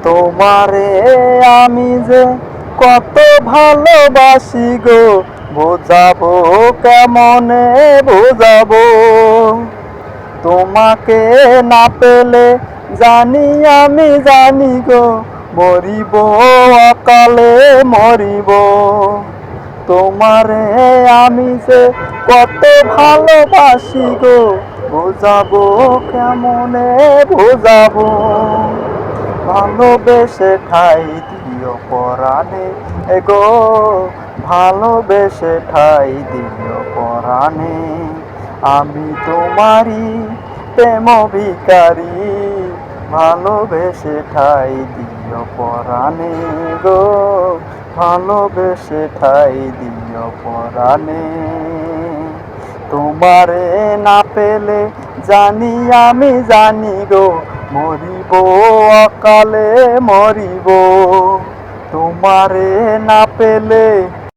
তোমারে আমি যে কত ভালোবাসি গো, বোঝাবো কেমনে বোঝাবো। তোমাকে না পেলে জানি গো, মরিব অকালে মরিব। তোমারে আমি যে কত ভালোবাসি গো, বোঝাবো কেমনে বোঝাবো। ভালোবেসে ঠাই দিও পরাণে এগো, ভালোবেসে ঠাই দিও পরাণে। আমি তোমারই প্রেম ভিখারি, ভালোবেসে ঠাই দিও পরাণে গো, ভালোবেসে ঠাই দিও পরাণে। তোমারে না পেলে জানি গো, মরিব অকালে মরিব। তোমারে না পেলে